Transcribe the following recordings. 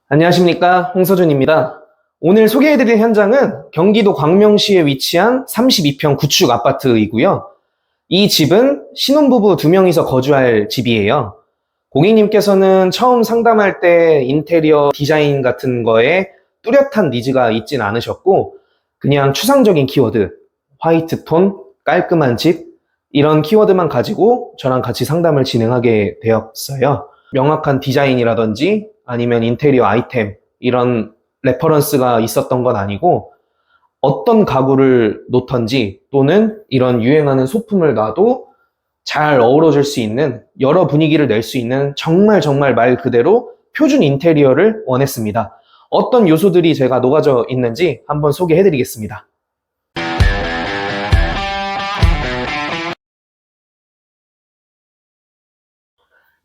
안녕하십니까, 홍서준입니다. 오늘 소개해드릴 현장은 경기도 광명시에 위치한 32평 구축 아파트이고요. 이 집은 신혼부부 2명이서 거주할 집이에요. 고객님께서는 처음 상담할 때 인테리어 디자인 같은 거에 뚜렷한 니즈가 있진 않으셨고, 그냥 추상적인 키워드, 화이트 톤, 깔끔한 집, 이런 키워드만 가지고 저랑 같이 상담을 진행하게 되었어요. 명확한 디자인이라든지 아니면 인테리어 아이템, 이런 레퍼런스가 있었던 건 아니고, 어떤 가구를 놓던지 또는 이런 유행하는 소품을 놔도 잘 어우러질 수 있는, 여러 분위기를 낼 수 있는 정말 말 그대로 표준 인테리어를 원했습니다. 어떤 요소들이 제가 녹아져 있는지 한번 소개해드리겠습니다.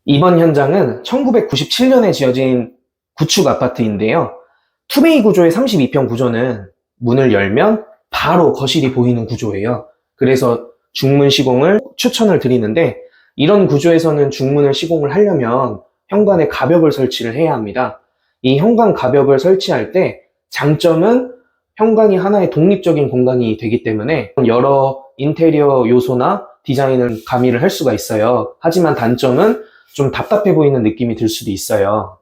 이번 현장은 1997년에 지어진 구축 아파트인데요. 투베이 구조의 32평 구조는 문을 열면 바로 거실이 보이는 구조예요. 그래서 중문 시공을 추천을 드리는데, 이런 구조에서는 중문을 시공을 하려면 현관에 가벽을 설치를 해야 합니다. 이 현관 가벽을 설치할 때 장점은 현관이 하나의 독립적인 공간이 되기 때문에 여러 인테리어 요소나 디자인을 가미를 할 수가 있어요. 하지만 단점은 좀 답답해 보이는 느낌이 들 수도 있어요.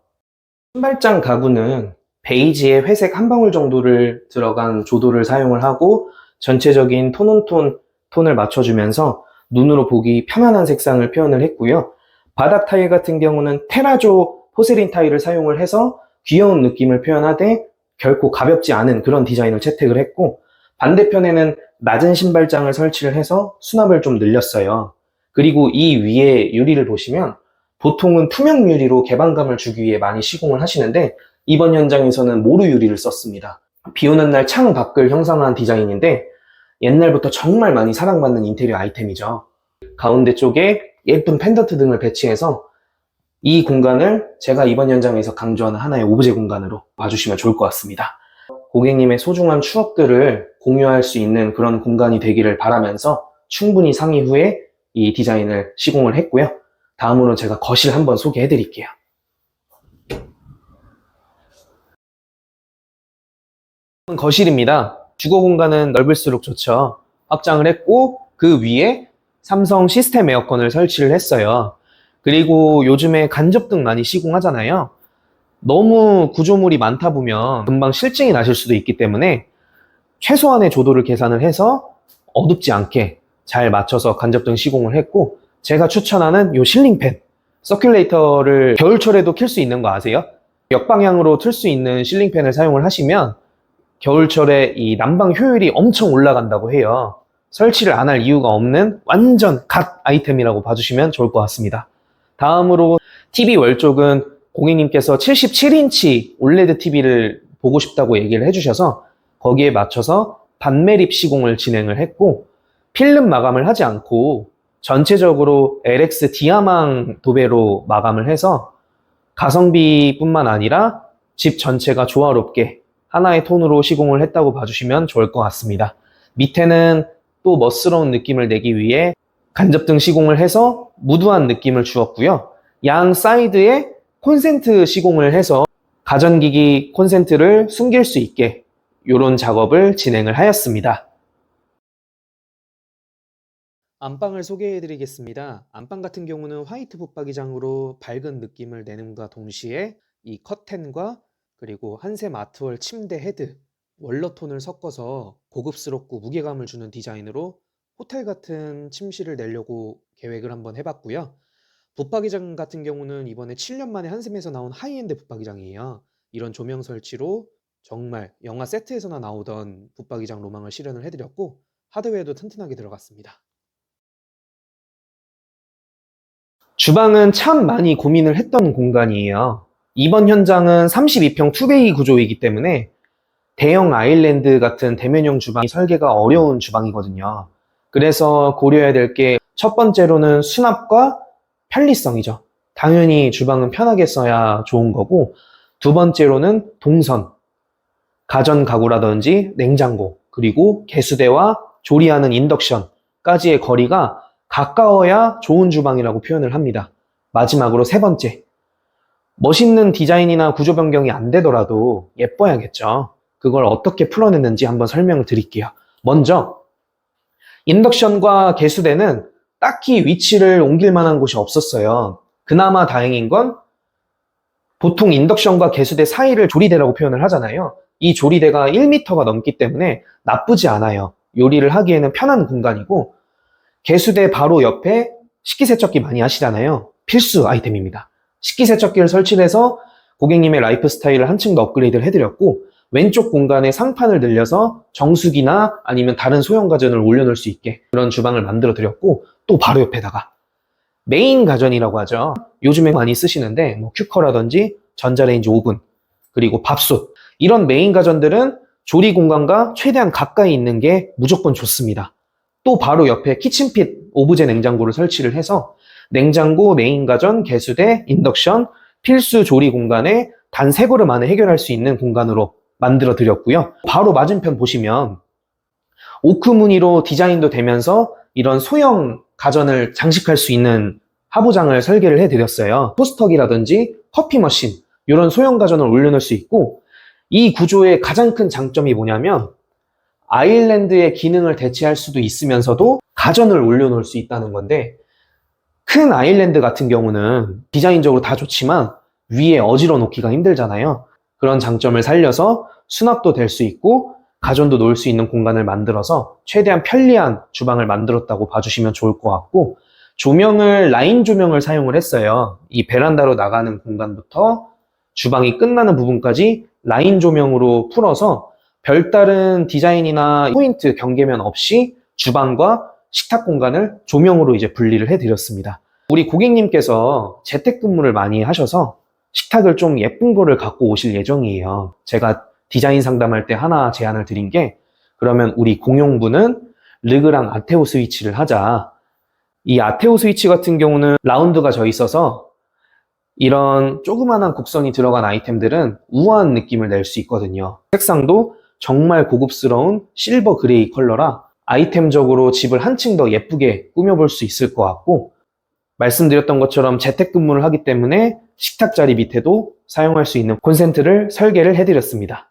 신발장 가구는 베이지에 회색 한 방울 정도를 들어간 조도를 사용을 하고, 전체적인 톤을 맞춰주면서 눈으로 보기 편안한 색상을 표현을 했고요. 바닥 타일 같은 경우는 테라조 포세린 타일을 사용을 해서 귀여운 느낌을 표현하되 결코 가볍지 않은 그런 디자인을 채택을 했고, 반대편에는 낮은 신발장을 설치를 해서 수납을 좀 늘렸어요. 그리고 이 위에 유리를 보시면 보통은 투명 유리로 개방감을 주기 위해 많이 시공을 하시는데, 이번 현장에서는 모루 유리를 썼습니다. 비 오는 날 창 밖을 형상화한 디자인인데 옛날부터 정말 많이 사랑받는 인테리어 아이템이죠. 가운데 쪽에 예쁜 펜던트 등을 배치해서 이 공간을 제가 이번 현장에서 강조하는 하나의 오브제 공간으로 봐주시면 좋을 것 같습니다. 고객님의 소중한 추억들을 공유할 수 있는 그런 공간이 되기를 바라면서 충분히 상의 후에 이 디자인을 시공을 했고요. 다음으로 제가 거실 한번 소개해 드릴게요. 거실입니다. 주거 공간은 넓을수록 좋죠. 확장을 했고, 그 위에 삼성 시스템 에어컨을 설치를 했어요. 그리고 요즘에 간접등 많이 시공하잖아요. 너무 구조물이 많다 보면 금방 실증이 나실 수도 있기 때문에 최소한의 조도를 계산을 해서 어둡지 않게 잘 맞춰서 간접등 시공을 했고, 제가 추천하는 요 실링팬, 서큘레이터를 겨울철에도 켤 수 있는 거 아세요? 역방향으로 틀 수 있는 실링팬을 사용을 하시면 겨울철에 이 난방 효율이 엄청 올라간다고 해요. 설치를 안 할 이유가 없는 완전 갓 아이템이라고 봐주시면 좋을 것 같습니다. 다음으로 TV 월 쪽은 고객님께서 77인치 올레드 TV를 보고 싶다고 얘기를 해주셔서 거기에 맞춰서 반매립 시공을 진행을 했고, 필름 마감을 하지 않고 전체적으로 LX 디아망 도배로 마감을 해서 가성비뿐만 아니라 집 전체가 조화롭게 하나의 톤으로 시공을 했다고 봐주시면 좋을 것 같습니다. 밑에는 또 멋스러운 느낌을 내기 위해 간접등 시공을 해서 무드한 느낌을 주었고요. 양 사이드에 콘센트 시공을 해서 가전기기 콘센트를 숨길 수 있게 이런 작업을 진행을 하였습니다. 안방을 소개해 드리겠습니다. 안방 같은 경우는 화이트 붙박이장으로 밝은 느낌을 내는과 동시에 이 커튼과 그리고 한샘 아트월 침대 헤드, 월러톤을 섞어서 고급스럽고 무게감을 주는 디자인으로 호텔 같은 침실을 내려고 계획을 한번 해봤고요. 붙박이장 같은 경우는 이번에 7년 만에 한샘에서 나온 하이엔드 붙박이장이에요. 이런 조명 설치로 정말 영화 세트에서나 나오던 붙박이장 로망을 실현을 해드렸고, 하드웨어도 튼튼하게 들어갔습니다. 주방은 참 많이 고민을 했던 공간이에요. 이번 현장은 32평 투베이 구조이기 때문에 대형 아일랜드 같은 대면형 주방이 설계가 어려운 주방이거든요. 그래서 고려해야 될 게 첫 번째로는 수납과 편리성이죠. 당연히 주방은 편하게 써야 좋은 거고, 두 번째로는 동선, 가전 가구라든지 냉장고, 그리고 개수대와 조리하는 인덕션까지의 거리가 가까워야 좋은 주방이라고 표현을 합니다. 마지막으로 세 번째, 멋있는 디자인이나 구조 변경이 안 되더라도 예뻐야겠죠. 그걸 어떻게 풀어냈는지 한번 설명을 드릴게요. 먼저 인덕션과 개수대는 딱히 위치를 옮길 만한 곳이 없었어요. 그나마 다행인 건 보통 인덕션과 개수대 사이를 조리대라고 표현을 하잖아요. 이 조리대가 1m가 넘기 때문에 나쁘지 않아요. 요리를 하기에는 편한 공간이고, 개수대 바로 옆에 식기세척기 많이 하시잖아요. 필수 아이템입니다. 식기세척기를 설치를 해서 고객님의 라이프 스타일을 한층 더 업그레이드를 해드렸고, 왼쪽 공간에 상판을 늘려서 정수기나 아니면 다른 소형 가전을 올려놓을 수 있게 그런 주방을 만들어 드렸고, 또 바로 옆에다가 메인 가전이라고 하죠. 요즘에 많이 쓰시는데 뭐 큐커라든지 전자레인지 오븐, 그리고 밥솥, 이런 메인 가전들은 조리 공간과 최대한 가까이 있는 게 무조건 좋습니다. 또 바로 옆에 키친핏 오브제 냉장고를 설치를 해서 냉장고, 메인 가전, 개수대, 인덕션, 필수 조리 공간에 단 3걸음 안에 해결할 수 있는 공간으로 만들어 드렸고요. 바로 맞은편 보시면 오크 무늬로 디자인도 되면서 이런 소형 가전을 장식할 수 있는 하부장을 설계를 해드렸어요. 토스터기라든지 커피 머신, 이런 소형 가전을 올려놓을 수 있고, 이 구조의 가장 큰 장점이 뭐냐면 아일랜드의 기능을 대체할 수도 있으면서도 가전을 올려놓을 수 있다는 건데, 큰 아일랜드 같은 경우는 디자인적으로 다 좋지만 위에 어지러 놓기가 힘들잖아요. 그런 장점을 살려서 수납도 될 수 있고 가전도 놓을 수 있는 공간을 만들어서 최대한 편리한 주방을 만들었다고 봐주시면 좋을 것 같고, 조명을 라인 조명을 사용을 했어요. 이 베란다로 나가는 공간부터 주방이 끝나는 부분까지 라인 조명으로 풀어서 별다른 디자인이나 포인트 경계면 없이 주방과 식탁 공간을 조명으로 이제 분리를 해드렸습니다. 우리 고객님께서 재택근무를 많이 하셔서 식탁을 좀 예쁜 거를 갖고 오실 예정이에요. 제가 디자인 상담할 때 하나 제안을 드린 게, 그러면 우리 공용부는 르그랑 아테오 스위치를 하자. 이 아테오 스위치 같은 경우는 라운드가 져 있어서 이런 조그만한 곡선이 들어간 아이템들은 우아한 느낌을 낼 수 있거든요. 색상도 정말 고급스러운 실버 그레이 컬러라 아이템적으로 집을 한층 더 예쁘게 꾸며볼 수 있을 것 같고, 말씀드렸던 것처럼 재택근무를 하기 때문에 식탁 자리 밑에도 사용할 수 있는 콘센트를 설계를 해드렸습니다.